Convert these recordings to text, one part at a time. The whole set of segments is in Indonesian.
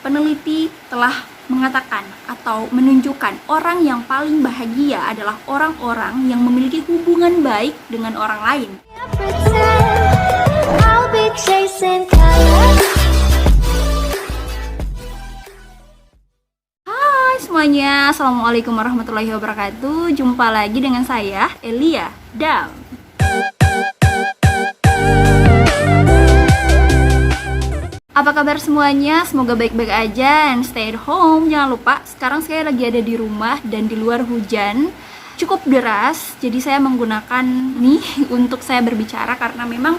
Peneliti telah mengatakan atau menunjukkan orang yang paling bahagia adalah orang-orang yang memiliki hubungan baik dengan orang lain. Hai semuanya, Assalamualaikum warahmatullahi wabarakatuh. Jumpa lagi dengan saya, Elia Dam. Apa kabar semuanya? Semoga baik-baik aja and stay at home. Jangan lupa, sekarang saya lagi ada di rumah dan di luar hujan cukup deras. Jadi saya menggunakan nih untuk saya berbicara karena memang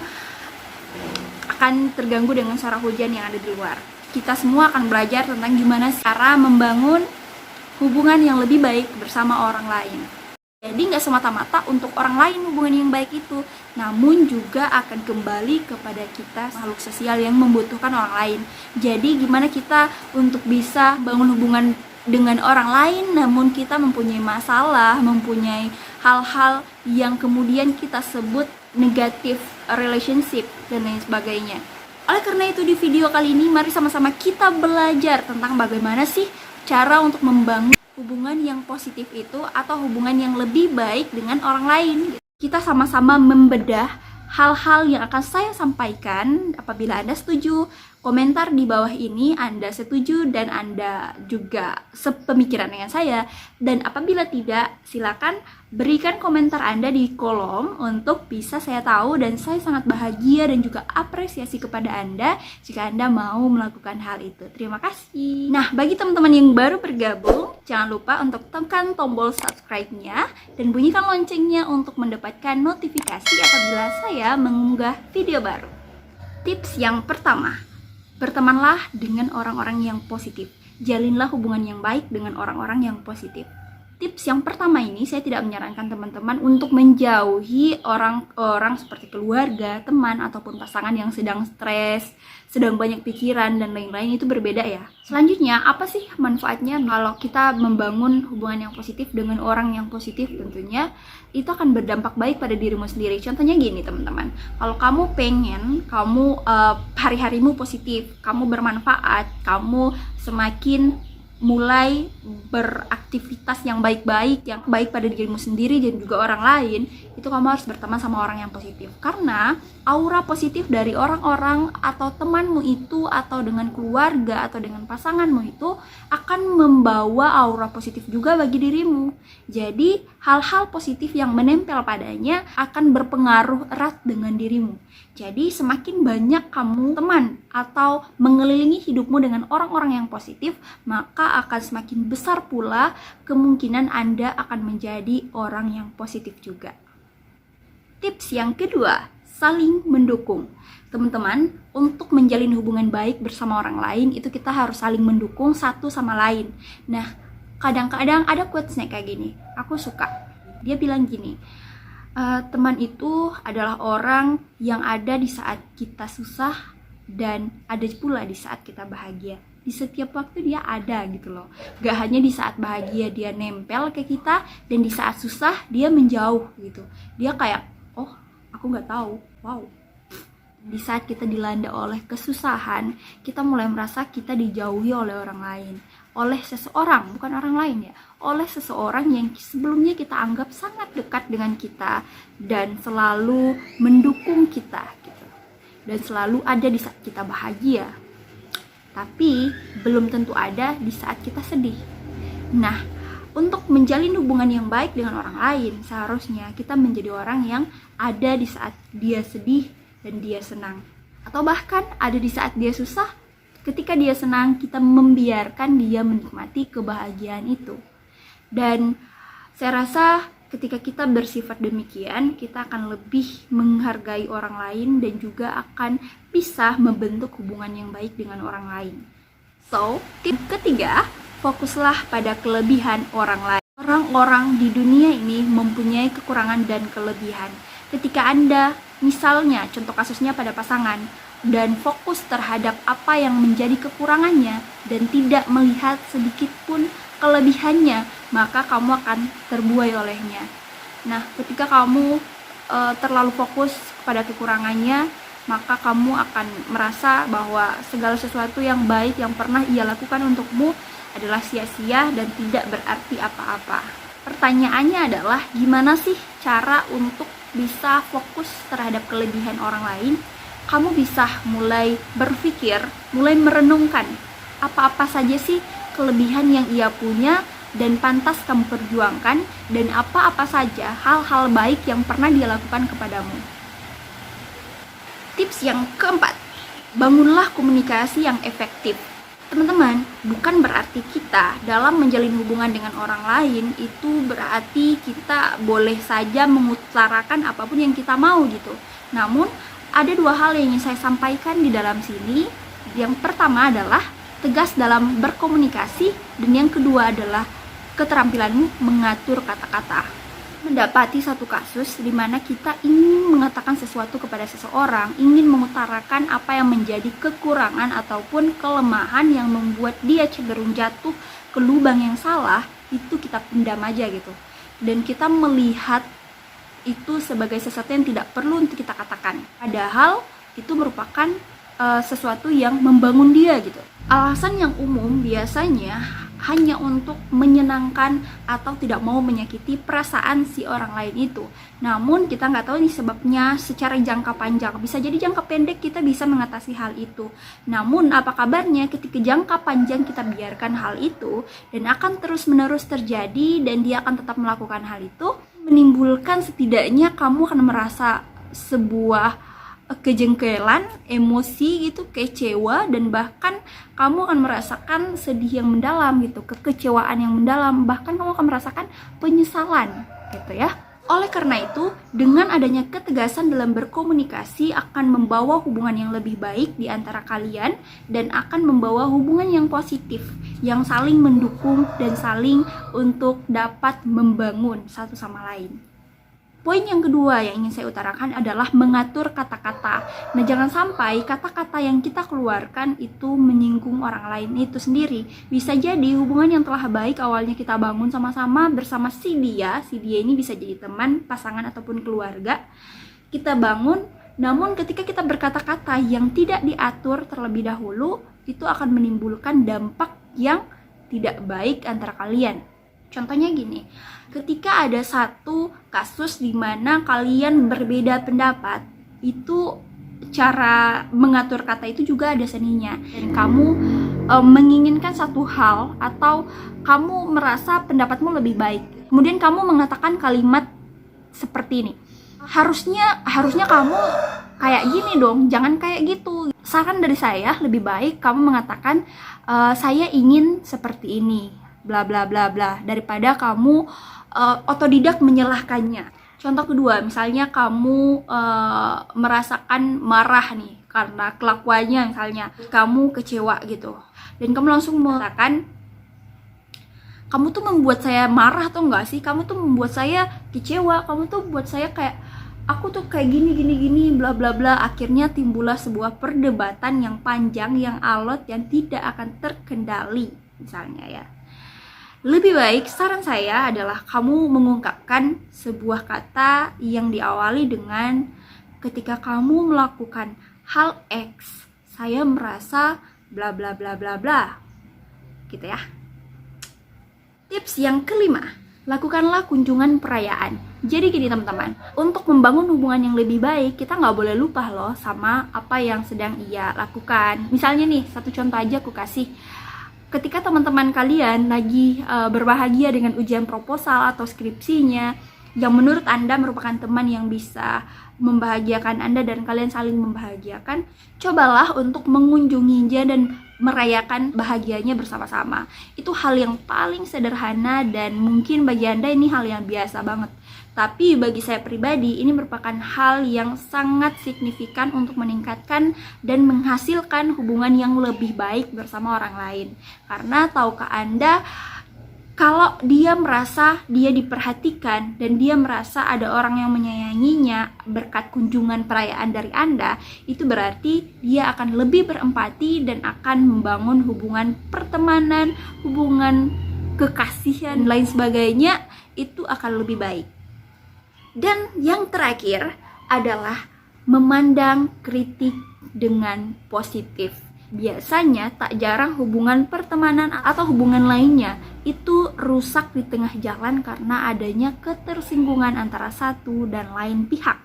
akan terganggu dengan suara hujan yang ada di luar. Kita semua akan belajar tentang gimana cara membangun hubungan yang lebih baik bersama orang lain. Jadi nggak semata-mata untuk orang lain hubungan yang baik itu, namun juga akan kembali kepada kita makhluk sosial yang membutuhkan orang lain. Jadi gimana kita untuk bisa bangun hubungan dengan orang lain, namun kita mempunyai masalah, mempunyai hal-hal yang kemudian kita sebut negatif relationship dan lain sebagainya. Oleh karena itu di video kali ini mari sama-sama kita belajar tentang bagaimana sih cara untuk membangun hubungan yang positif itu atau hubungan yang lebih baik dengan orang lain. Kita sama-sama membedah hal-hal yang akan saya sampaikan. Apabila Anda setuju, komentar di bawah ini Anda setuju dan Anda juga sepemikiran dengan saya. Dan apabila tidak, silakan berikan komentar Anda di kolom untuk bisa saya tahu, dan saya sangat bahagia dan juga apresiasi kepada Anda jika Anda mau melakukan hal itu. Terima kasih. Nah, bagi teman-teman yang baru bergabung, jangan lupa untuk tekan tombol subscribe-nya dan bunyikan loncengnya untuk mendapatkan notifikasi apabila saya mengunggah video baru. Tips yang pertama, bertemanlah dengan orang-orang yang positif. Jalinlah hubungan yang baik dengan orang-orang yang positif. Tips yang pertama ini saya tidak menyarankan teman-teman untuk menjauhi orang-orang seperti keluarga, teman, ataupun pasangan yang sedang stres, sedang banyak pikiran, dan lain-lain. Itu berbeda ya. Selanjutnya, apa sih manfaatnya kalau kita membangun hubungan yang positif dengan orang yang positif? Tentunya itu akan berdampak baik pada dirimu sendiri. Contohnya gini teman-teman, kalau kamu pengen hari-harimu positif, kamu bermanfaat, kamu semakin mulai beraktivitas yang baik-baik, yang baik pada dirimu sendiri dan juga orang lain, itu kamu harus berteman sama orang yang positif. Karena aura positif dari orang-orang atau temanmu itu, atau dengan keluarga atau dengan pasanganmu itu akan membawa aura positif juga bagi dirimu. Jadi hal-hal positif yang menempel padanya akan berpengaruh erat dengan dirimu. Jadi semakin banyak kamu teman atau mengelilingi hidupmu dengan orang-orang yang positif, maka akan semakin besar pula kemungkinan Anda akan menjadi orang yang positif juga. Tips yang kedua, saling mendukung. Teman-teman, untuk menjalin hubungan baik bersama orang lain itu kita harus saling mendukung satu sama lain. Nah, kadang-kadang ada quotes-nya kayak gini, aku suka. Dia bilang gini, teman itu adalah orang yang ada di saat kita susah dan ada pula di saat kita bahagia. Di setiap waktu dia ada gitu loh. Gak hanya di saat bahagia dia nempel ke kita, dan di saat susah dia menjauh gitu. Dia kayak, oh aku gak tahu, wow. Di saat kita dilanda oleh kesusahan, kita mulai merasa kita dijauhi oleh orang lain, oleh seseorang, bukan orang lain ya, oleh seseorang yang sebelumnya kita anggap sangat dekat dengan kita dan selalu mendukung kita gitu, dan selalu ada di saat kita bahagia, tapi belum tentu ada di saat kita sedih. Nah, untuk menjalin hubungan yang baik dengan orang lain, seharusnya kita menjadi orang yang ada di saat dia sedih dan dia senang, atau bahkan ada di saat dia susah. Ketika dia senang, kita membiarkan dia menikmati kebahagiaan itu. Dan saya rasa ketika kita bersifat demikian, kita akan lebih menghargai orang lain dan juga akan bisa membentuk hubungan yang baik dengan orang lain. So, tip ketiga, fokuslah pada kelebihan orang lain. Orang-orang di dunia ini mempunyai kekurangan dan kelebihan. Ketika Anda, misalnya contoh kasusnya pada pasangan, dan fokus terhadap apa yang menjadi kekurangannya dan tidak melihat sedikit pun kelebihannya, maka kamu akan terbuai olehnya. Nah, ketika kamu terlalu fokus pada kekurangannya, maka kamu akan merasa bahwa segala sesuatu yang baik yang pernah ia lakukan untukmu adalah sia-sia dan tidak berarti apa-apa. Pertanyaannya adalah, gimana sih cara untuk bisa fokus terhadap kelebihan orang lain? Kamu bisa mulai berpikir, mulai merenungkan apa-apa saja sih kelebihan yang ia punya dan pantas kamu perjuangkan, dan apa-apa saja hal-hal baik yang pernah dia lakukan kepadamu. Tips yang keempat, bangunlah komunikasi yang efektif. Teman-teman, bukan berarti kita dalam menjalin hubungan dengan orang lain itu berarti kita boleh saja mengutarakan apapun yang kita mau gitu. Namun, ada dua hal yang ingin saya sampaikan di dalam sini. Yang pertama adalah tegas dalam berkomunikasi, dan yang kedua adalah keterampilanmu mengatur kata-kata. Mendapati satu kasus di mana kita ingin mengatakan sesuatu kepada seseorang, ingin mengutarakan apa yang menjadi kekurangan ataupun kelemahan yang membuat dia cenderung jatuh ke lubang yang salah, itu kita pendam aja gitu. Dan kita melihat itu sebagai sesuatu yang tidak perlu untuk kita katakan. Padahal itu merupakan sesuatu yang membangun dia gitu. Alasan yang umum biasanya hanya untuk menyenangkan atau tidak mau menyakiti perasaan si orang lain itu. Namun kita nggak tahu nih sebabnya secara jangka panjang. Bisa jadi jangka pendek kita bisa mengatasi hal itu. Namun apa kabarnya ketika jangka panjang kita biarkan hal itu dan akan terus-menerus terjadi dan dia akan tetap melakukan hal itu, menimbulkan setidaknya kamu akan merasa sebuah kejengkelan, emosi gitu, kecewa, dan bahkan kamu akan merasakan sedih yang mendalam gitu, kekecewaan yang mendalam, bahkan kamu akan merasakan penyesalan gitu ya. Oleh karena itu, dengan adanya ketegasan dalam berkomunikasi akan membawa hubungan yang lebih baik di antara kalian dan akan membawa hubungan yang positif, yang saling mendukung dan saling untuk dapat membangun satu sama lain. Poin yang kedua yang ingin saya utarakan adalah mengatur kata-kata. Nah, jangan sampai kata-kata yang kita keluarkan itu menyinggung orang lain itu sendiri. Bisa jadi hubungan yang telah baik awalnya kita bangun sama-sama bersama si dia ini bisa jadi teman, pasangan, ataupun keluarga. Kita bangun, namun ketika kita berkata-kata yang tidak diatur terlebih dahulu, itu akan menimbulkan dampak yang tidak baik antara kalian. Contohnya gini, ketika ada satu kasus di mana kalian berbeda pendapat, itu cara mengatur kata itu juga ada seninya. Dan kamu menginginkan satu hal atau kamu merasa pendapatmu lebih baik. Kemudian kamu mengatakan kalimat seperti ini. Harusnya kamu kayak gini dong, jangan kayak gitu. Saran dari saya, lebih baik kamu mengatakan saya ingin seperti ini, bla bla bla bla, daripada kamu otodidak menyalahkannya. Contoh kedua, misalnya kamu merasakan marah nih karena kelakuannya, misalnya kamu kecewa gitu, dan kamu langsung mengatakan, kamu tuh membuat saya marah tuh enggak sih, kamu tuh membuat saya kecewa, kamu tuh buat saya kayak aku tuh kayak gini bla bla bla. Akhirnya timbullah sebuah perdebatan yang panjang, yang alot, yang tidak akan terkendali misalnya ya. Lebih baik saran saya adalah kamu mengungkapkan sebuah kata yang diawali dengan ketika kamu melakukan hal X, saya merasa bla bla bla bla bla. Gitu ya. Tips yang kelima, lakukanlah kunjungan perayaan. Jadi gini teman-teman, untuk membangun hubungan yang lebih baik, kita nggak boleh lupa loh sama apa yang sedang ia lakukan. Misalnya nih, satu contoh aja aku kasih. Ketika teman-teman kalian lagi berbahagia dengan ujian proposal atau skripsinya, yang menurut Anda merupakan teman yang bisa membahagiakan Anda dan kalian saling membahagiakan, cobalah untuk mengunjunginya dan merayakan bahagianya bersama-sama. Itu hal yang paling sederhana dan mungkin bagi Anda ini hal yang biasa banget. Tapi bagi saya pribadi, ini merupakan hal yang sangat signifikan untuk meningkatkan dan menghasilkan hubungan yang lebih baik bersama orang lain. Karena tahukah Anda, kalau dia merasa dia diperhatikan dan dia merasa ada orang yang menyayanginya berkat kunjungan perayaan dari Anda, itu berarti dia akan lebih berempati dan akan membangun hubungan pertemanan, hubungan kekasihan, dan lain sebagainya, itu akan lebih baik. Dan yang terakhir adalah memandang kritik dengan positif. Biasanya tak jarang hubungan pertemanan atau hubungan lainnya itu rusak di tengah jalan karena adanya ketersinggungan antara satu dan lain pihak.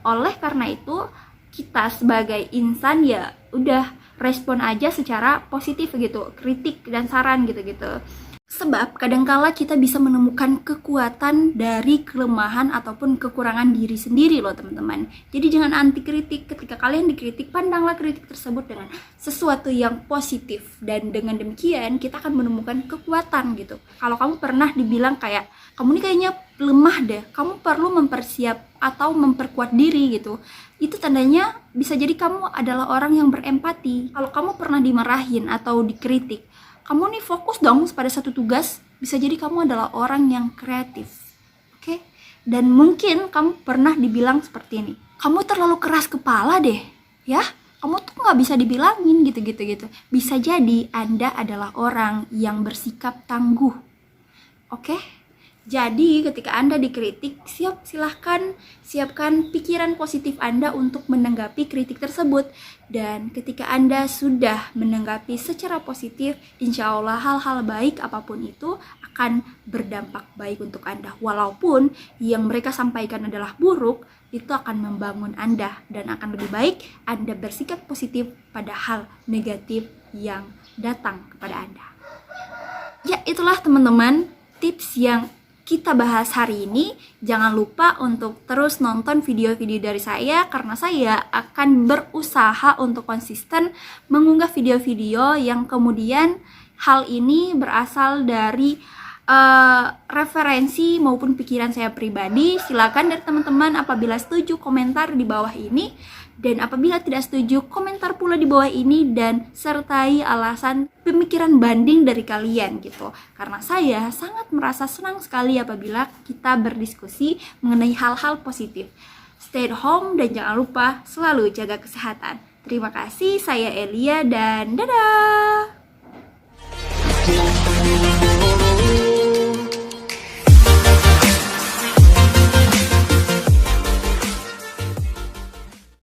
Oleh karena itu, kita sebagai insan ya udah respon aja secara positif gitu, kritik dan saran gitu-gitu. Sebab kadangkala kita bisa menemukan kekuatan dari kelemahan ataupun kekurangan diri sendiri loh teman-teman. Jadi jangan anti kritik. Ketika kalian dikritik, pandanglah kritik tersebut dengan sesuatu yang positif. Dan dengan demikian kita akan menemukan kekuatan gitu. Kalau kamu pernah dibilang kayak, kamu ini kayaknya lemah deh, kamu perlu mempersiap atau memperkuat diri gitu, itu tandanya bisa jadi kamu adalah orang yang berempati. Kalau kamu pernah dimarahin atau dikritik, kamu nih fokus dong pada satu tugas, bisa jadi kamu adalah orang yang kreatif. Oke? Dan mungkin kamu pernah dibilang seperti ini, kamu terlalu keras kepala deh, ya? Kamu tuh nggak bisa dibilangin gitu. Bisa jadi Anda adalah orang yang bersikap tangguh. Oke? Jadi ketika Anda dikritik, siapkan pikiran positif Anda untuk menanggapi kritik tersebut. Dan ketika Anda sudah menanggapi secara positif, insya Allah hal-hal baik apapun itu akan berdampak baik untuk Anda. Walaupun yang mereka sampaikan adalah buruk, itu akan membangun Anda dan akan lebih baik Anda bersikap positif pada hal negatif yang datang kepada Anda. Ya, itulah teman-teman tips yang kita bahas hari ini. Jangan lupa untuk terus nonton video-video dari saya karena saya akan berusaha untuk konsisten mengunggah video-video yang kemudian hal ini berasal dari referensi maupun pikiran saya pribadi. Silakan dari teman-teman apabila setuju komentar di bawah ini, dan apabila tidak setuju komentar pula di bawah ini dan sertai alasan pemikiran banding dari kalian gitu. Karena saya sangat merasa senang sekali apabila kita berdiskusi mengenai hal-hal positif. Stay at home dan jangan lupa selalu jaga kesehatan. Terima kasih, saya Elia dan dadah.